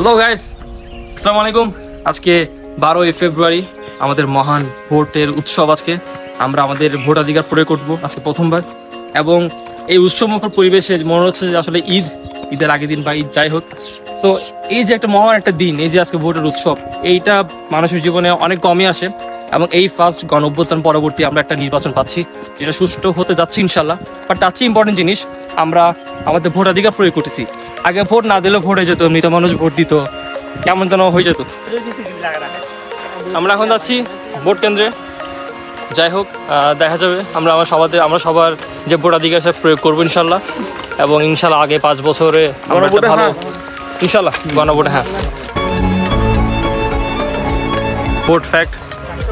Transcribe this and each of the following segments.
Hello guys, আসসালামু আলাইকুম। আজকে 12ই ফেব্রুয়ারি আমাদের মহান ভোটের উৎসব। আজকে আমরা আমাদের ভোটাধিকার প্রয়োগ করবো আজকে প্রথমবার, এবং এই উৎসবমুখর পরিবেশে মনে হচ্ছে যে আসলে ঈদের আগের দিন বা ঈদ যাই হোক। সো এই যে একটা মহান একটা দিন, এই যে আজকে ভোটের উৎসব, এইটা মানুষের জীবনে অনেক কমই আসে, এবং এই ফার্স্ট গণ অভ্যুত্থান পরবর্তী আমরা একটা নির্বাচন পাচ্ছি যেটা সুষ্ঠু হতে যাচ্ছে ইনশাল্লাহ। বাট তার চেয়ে ইম্পর্টেন্ট জিনিস, আমরা আমাদের ভোটাধিকার প্রয়োগ করতেছি। আগে ভোট না দিলেও ভোট হয়ে যেত, মৃত মানুষ ভোট দিত, কেমন যেন হয়ে যেত। আমরা এখন যাচ্ছি ভোট কেন্দ্রে। যাই হোক, দেখা যাবে। আমরা সবার যে ভোটাধিকার সে প্রয়োগ করবো ইনশাল্লাহ, এবং ইনশাল্লাহ আগে 5 বছরে আমরা একটা ভালো ইনশাল্লাহ গণভোটে হ্যাঁ। ভোট ফ্যাক্ট,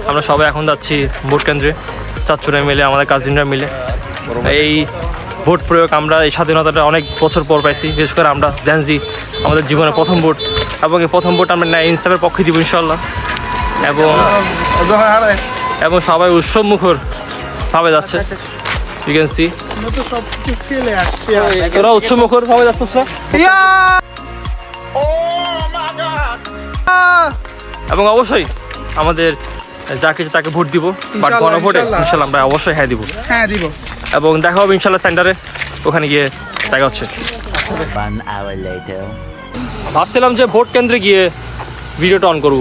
আমরা সবাই এখন যাচ্ছি ভোট কেন্দ্রে, চাচ্চুরা মিলে, আমাদের কাজিনরা মিলে। এই ভোট প্রয়োগ আমরা এই স্বাধীনতাটা অনেক বছর পর পাইছি, বিশেষ করে আমরা জেনজি, আমাদের জীবনের প্রথম ভোট, এবং এই প্রথম ভোট আমরা ন্যায় ইনসাফের পক্ষে দিব ইনশাল্লাহ। এবং সবাই উৎসব মুখর ভাবে যাচ্ছে, ইউ ক্যান সি ওরা উৎসব মুখর ভাবে যাচ্ছে। এবং অবশ্যই আমাদের যাকে তাকে ভোট দিব, বাট গণভোটে ইনশাল্লাহ আমরা অবশ্যই হ্যাঁ দিব। এবং দেখা হবে ইনশাল্লাহ সেন্টারে, ওখানে গিয়ে দেখা হচ্ছে। ভাবছিলাম যে ভোট কেন্দ্রে গিয়ে ভিডিওটা অন করব,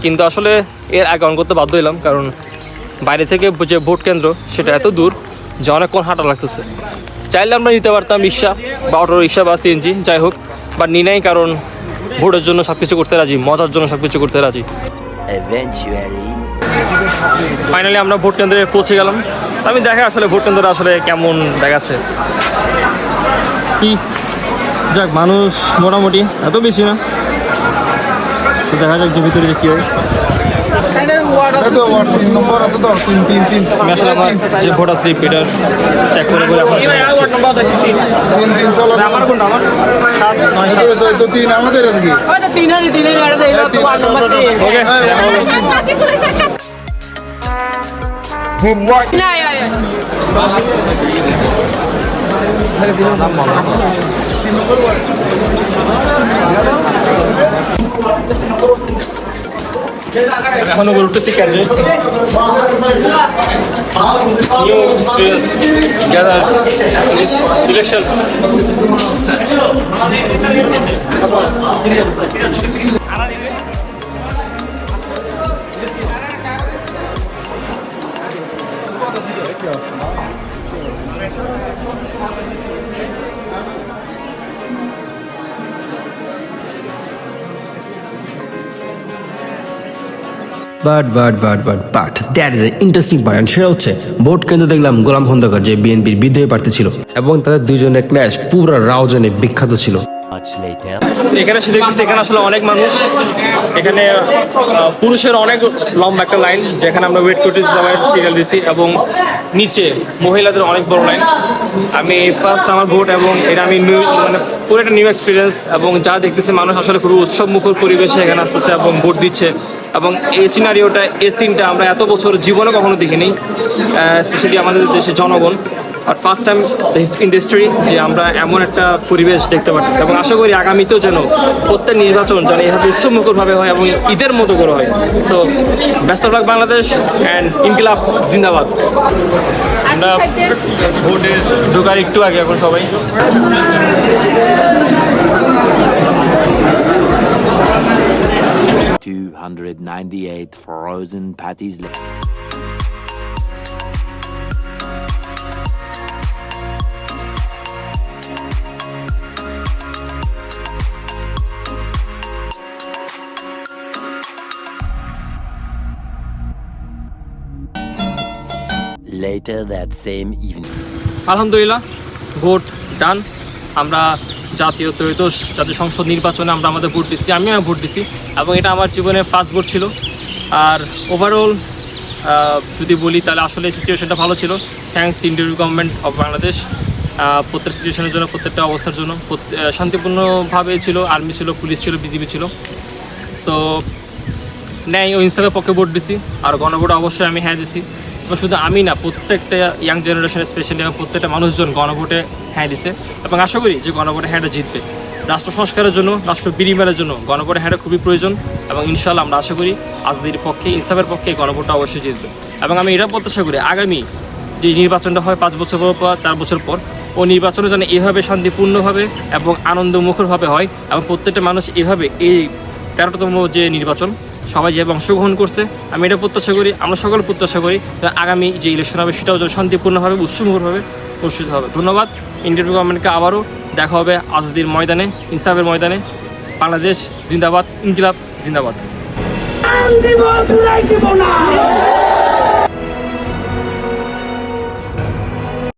কিন্তু আসলে এর আগে অন করতে বাধ্য হলাম, কারণ বাইরে থেকে যে ভোট কেন্দ্র সেটা এত দূর যে অনেকক্ষণ হাঁটা লাগতেছে। চাইলে আমরা নিতে পারতাম রিক্সা বা অটো রিক্সা বা সিএনজি, যাই হোক, বাট নিই নাই, কারণ ভোটের জন্য সব কিছু করতে রাজি, মজার জন্য সব কিছু করতে রাজি। ফাইনালি আমরা ভোট কেন্দ্রে পৌঁছে গেলাম। আমি দেখা আসলে ভোট কেন্দ্রটা আসলে কেমন দেখাচ্ছে কি, যাক মানুষ মোটামুটি এত বেশি না, দেখা যাক যে ভিতরে যে কি হয়। আমি আসলে আমার যে ভোটার স্লিপ এটা চেক করে বলে এখনো উঠতেছি candidate new experience gather election. But that is interesting point. সেটা হচ্ছে ভোট কেন্দ্রে দেখলাম গোলাম খন্দকার যে বিএনপির বিদ্রোহী প্রার্থী ছিল, এবং তাদের দুইজনের ক্ল্যাশ পুরো রাউজানে বিখ্যাত ছিল। এখানে সে দেখতেছি এখানে আসলে অনেক মানুষ, এখানে পুরুষের অনেক লম্বা একটা লাইন, যেখানে আমরা ওয়েট করতেছি, সবাই সিরিয়াল দিচ্ছি, এবং নিচে মহিলাদের অনেক বড় লাইন। আমি ফার্স্ট আমার ভোট, এবং এটা আমি মানে পুরো একটা নিউ এক্সপিরিয়েন্স, এবং যা দেখতেছি মানুষ আসলে খুবই উৎসব মুখর পরিবেশে এখানে আসতেছে এবং ভোট দিচ্ছে। এবং এই সিনারিওটা, এই সিনটা আমরা এত বছর জীবনে কখনো দেখিনি, স্পেশালি আমাদের দেশের জনগণ। আর ফার্স্ট টাইম ইন হিস্ট্রি যে আমরা এমন একটা পরিবেশ দেখতে পাচ্ছি, এবং আশা করি আগামীতেও যেন প্রত্যেক নির্বাচন যেন এইভাবে উৎসবমুখরভাবে হয় এবং ঈদের মতো করে হয়। So best of luck Bangladesh and ইনকিলাব জিন্দাবাদ। আমরা ভোটে ঢোকার একটু আগে এখন সবাই 298 frozen patties left. Later that same evening. আলহামদুলিল্লাহ ভোট ডান। আমরা জাতীয় ত্রয়োদশ জাতীয় সংসদ নির্বাচনে আমরা আমাদের ভোট দিচ্ছি, আমিও ভোট দিচ্ছি, এবং এটা আমার জীবনের ফার্স্ট ভোট ছিল। আর ওভারঅল যদি বলি তাহলে আসলে সিচুয়েশনটা ভালো ছিল, thanks Indian government of Bangladesh. প্রত্যেক সিচুয়েশনের জন্য, প্রত্যেকটা অবস্থার জন্য শান্তিপূর্ণভাবে ছিল, আর্মি ছিল, পুলিশ ছিল, বিজিবি ছিল। সো ন্যায় ও ইনসাফের পক্ষে ভোট দিছি, আর গণভোট অবশ্যই আমি হ্যাঁ দিছি। এবং শুধু আমি না, প্রত্যেকটা ইয়াং জেনারেশন স্পেশালি প্রত্যেকটা মানুষজন গণভোটে হ্যাঁ দিছে, এবং আশা করি যে গণভোটে হ্যাঁটা জিতবে। রাষ্ট্র সংস্কারের জন্য, রাষ্ট্র বিনিময়ের জন্য গণভোটের হারে খুবই প্রয়োজন এবং ইনশাআল্লাহ আমরা আশা করি আজদির পক্ষে, ইনসাফের পক্ষে এই গণভোটটা অবশ্যই জিতবে। এবং আমি এটা প্রত্যাশা করি আগামী যে নির্বাচনটা হয় 5 বছর পর, 4 বছর পর, ও নির্বাচনে যেন এভাবে শান্তিপূর্ণভাবে এবং আনন্দমুখরভাবে হয় এবং প্রত্যেকটা মানুষ এভাবে এই 13তম যে নির্বাচন সবাই যেভাবে অংশগ্রহণ করছে, আমি এটা প্রত্যাশা করি, আমরা সকলে প্রত্যাশা করি যে আগামী যে ইলেকশন হবে সেটাও যেন শান্তিপূর্ণভাবে, উৎসবমুখরভাবে অনুষ্ঠিত হবে। ধন্যবাদ। ইন্ডিয়ান গভর্নমেন্টকে আবারও দেখা হবে আজদির ময়দানে, ইনসাফের ময়দানে। বাংলাদেশ জিন্দাবাদ, ইনকিলাব জিন্দাবাদ। দিব না